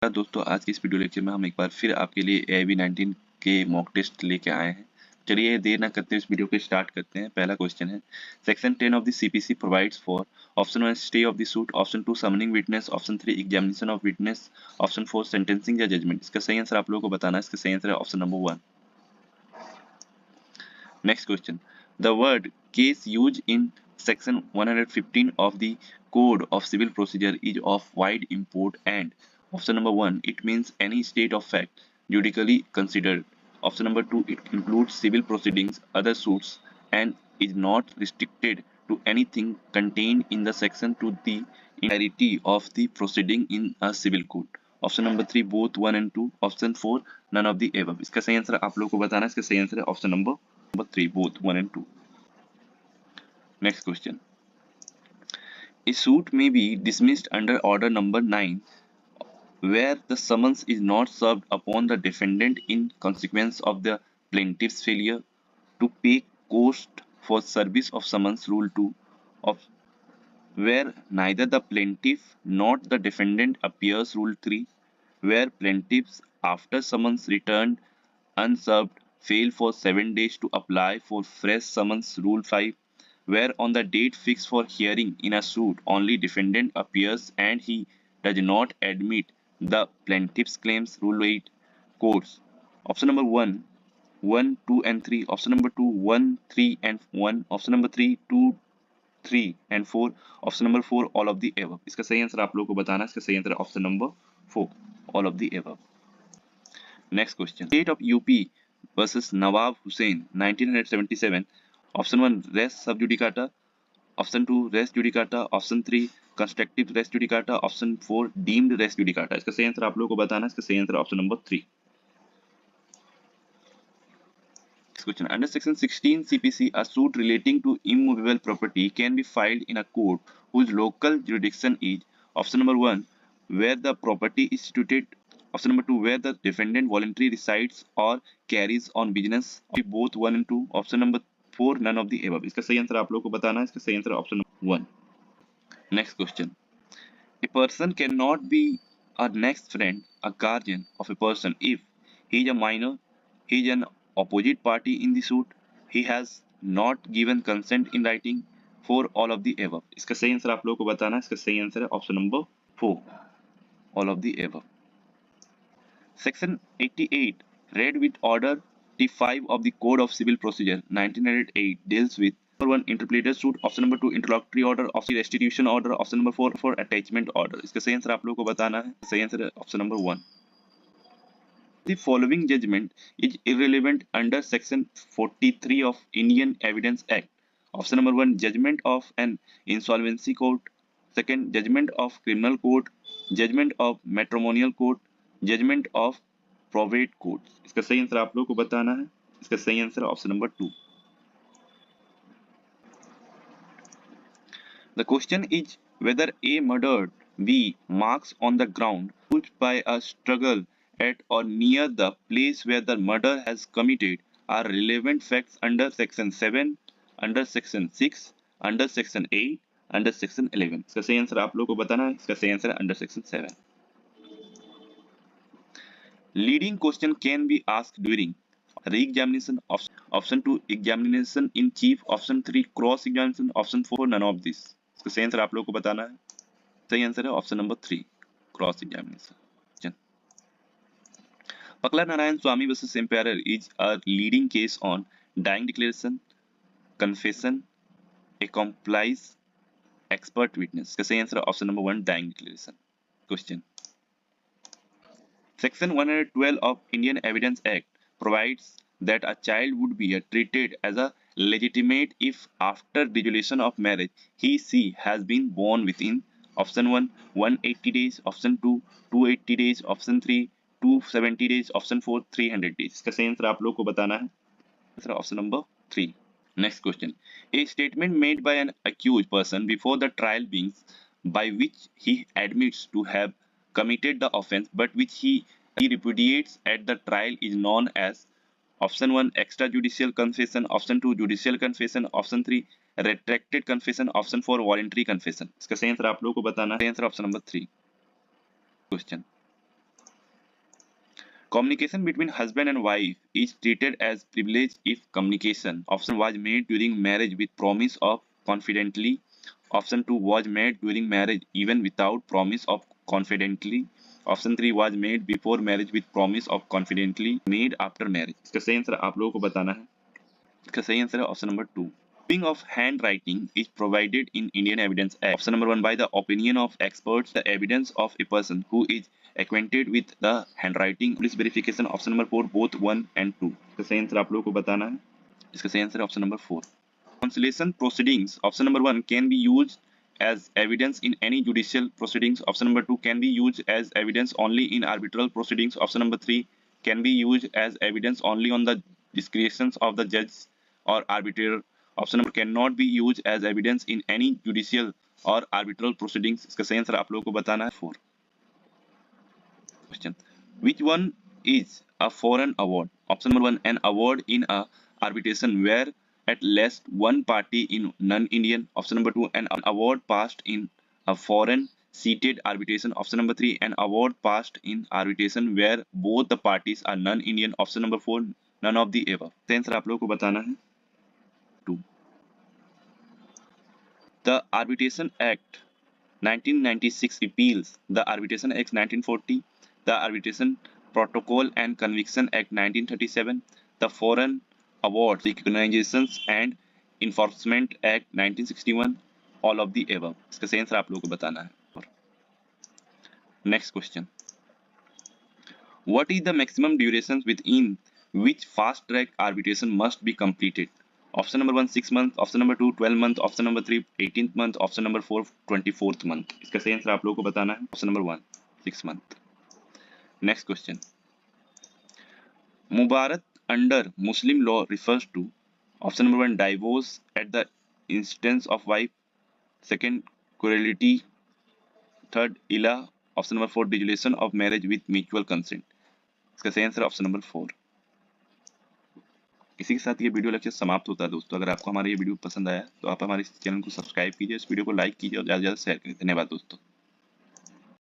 दोस्तों, आज की इस वीडियो लेक्चर में हम एक बार फिर आपके लिए AIB 19 के मॉक टेस्ट लेके आए हैं। चलिए देर ना करते इस वीडियो को स्टार्ट करते हैं। पहला क्वेश्चन है, section 10 of the CPC provides for option 1 stay of the suit, option 2 summoning witness, option 3 examination of witness, option 4 sentencing या जजमेंट। इसका सही आंसर आप लोगों को बताना है। इसका सही आंसर है option number 1। Next question. The word case used in section 115 of the Code of Civil Procedure is of wide import and option number 1, it means any state of fact judicially considered. Option number 2, it includes civil proceedings, other suits and is not restricted to anything contained in the section to the entirety of the proceeding in a civil court. Option number 3 both 1 and 2, option 4 none of the above. इसका सही answer आप लोगों को बताना है। इसका सही answer है option number 3 both 1 and 2. Next question. A suit may be dismissed under order number 9 where the summons is not served upon the defendant in consequence of the plaintiff's failure to pay cost for service of summons, rule 2 of where neither the plaintiff nor the defendant appears, rule 3 where plaintiffs after summons returned unserved fail for 7 days to apply for fresh summons, rule 5 where on the date fixed for hearing in a suit only defendant appears and he does not admit the plaintiff's claims, rule 8 courts. Option number 1 1 2 and 3, option number 2 1 3 and 1, option number 3 2 3 and 4, option number 4 all of the above. इसका सही answer आप लोगों को बताना है। इसका सही answer option number 4 all of the above. Next question. State of UP versus Nawab Hussain 1977. Option 1 res sub judicata, option 2 res judicata, option 3 constructive res judicata, option 4 deemed res judicata. इसका सही answer आप लोगों को बताना है। इसका सही answer option number 3. Next question. Under section 16 CPC, a suit relating to immovable property can be filed in a court whose local jurisdiction is option number 1 where the property is situated, option number 2 where the defendant voluntarily resides or carries on business, both 1 and 2, option number 4 none of the above. इसका सही answer आप लोगों को बताना है। इसका सही answer option number 1. Next question. A person cannot be a next friend, a guardian of a person if he is a minor, he is an opposite party in the suit, he has not given consent in writing, for all of the above. इसका सही answer आप लोगों को बताना है। इसका सही answer है option number 4 all of the above. Section 88 read with order T5 of the Code of Civil Procedure 1908 deals with number 1 interpleader suit, option number 2 interlocutory order, option restitution order, option number 4 for attachment order. इसका सही answer आप लोगों को बताना है। सही answer है option number 1. The following judgment is irrelevant under section 43 of Indian Evidence Act. Option number 1 judgment of an insolvency court, second judgment of criminal court, judgment of matrimonial court, judgment of probate court. इसका सही answer आप लोगों को बताना है। इसका सही answer option number 2. The question is whether A murdered B marks on the ground put by a struggle at or near the place where the murder has committed are relevant facts under section 7, under section 6, under section 8, under section 11. इसका सही answer आप लोगों को बताना है। इसका सही answer है under section 7. Leading question can be asked during re-examination, option 2 examination in chief, option 3 cross examination, option 4 none of this. इसका सही आंसर आप लोगों को बताना है। सही आंसर है option number 3 cross examination. Pakla Narayan Swamy versus Emperor is a leading case on dying declaration, confession, accomplice, expert witness. इसका सही आंसर है option number 1 dying declaration. Question. Section 112 of Indian Evidence Act provides that a child would be treated as a legitimate if after dissolution of marriage he/she has been born within option 1 180 days, option 2 280 days, option 3 270 days, option 4 300 days. इसका सही answer आप लोग को बताना है। Answer option number 3. Next question. A statement made by an accused person before the trial begins by which he admits to have committed the offense but which he repudiates at the trial is known as option 1 extrajudicial confession, option 2 judicial confession, option 3 retracted confession, option 4 voluntary confession. इसका सही answer आप लोगों को बताना है। Answer option number 3. Question. Communication between husband and wife is treated as privilege if communication option was made during marriage with promise of confidently. Option 2 was made during marriage even without promise of confidently. Option 3 was made before marriage with promise of confidently made after marriage. इसका सही answer आप लोगों को बताना है। इसका सही answer है option number 2। Copying of handwriting is provided in Indian Evidence Act. Option number 1 by the opinion of experts, the evidence of a person who is acquainted with the handwriting. Police verification. Option number 4 both 1 and 2. इसका सही answer आप लोगों को बताना है। इसका सही answer है option number 4। Conciliation proceedings. Option number 1 can be used as evidence in any judicial proceedings. Option number 2 can be used as evidence only in arbitral proceedings. Option number 3 can be used as evidence only on the discretions of the judge or arbitrator. Option number cannot be used as evidence in any judicial or arbitral proceedings. इसका सही answer आप लोगों को बताना है 4। Question. Which one is a foreign award? Option number 1 an award in a arbitration where at least one party in non-Indian. Option number 2 an award passed in a foreign seated arbitration. Option number 3 an award passed in arbitration where both the parties are non-Indian. Option number 4 none of the above. Answer आप लोगों को बताना है 2। The Arbitration Act 1996 repeals the Arbitration Act 1940, the Arbitration Protocol and Conviction Act 1937, the Foreign Awards Recognitions and Enforcement Act 1961, all of the above. इसका सही answer आप लोगों को बताना है। Next question. What is the maximum duration within which fast track arbitration must be completed? Option number 1 6 months, option number 2 12 months, option number 3 18th month, option number 4 24th month. इसका सही answer आप लोगों को बताना है। Option number 1 6 month. Next question. Mubarak under Muslim law refers to option number 1 divorce at the instance of wife, second correlity, third इला, option number 4 dissolution of marriage with mutual consent. इसका सही answer option number 4। इसी के साथ ये video lecture समाप्त होता है दोस्तों। अगर आपको हमारा ये वीडियो पसंद आया तो आप हमारे चैनल को सब्सक्राइब कीजिए, इस वीडियो को लाइक कीजिए और ज़्यादा से ज़्यादा शेयर करिए। धन्यवाद दोस्तों।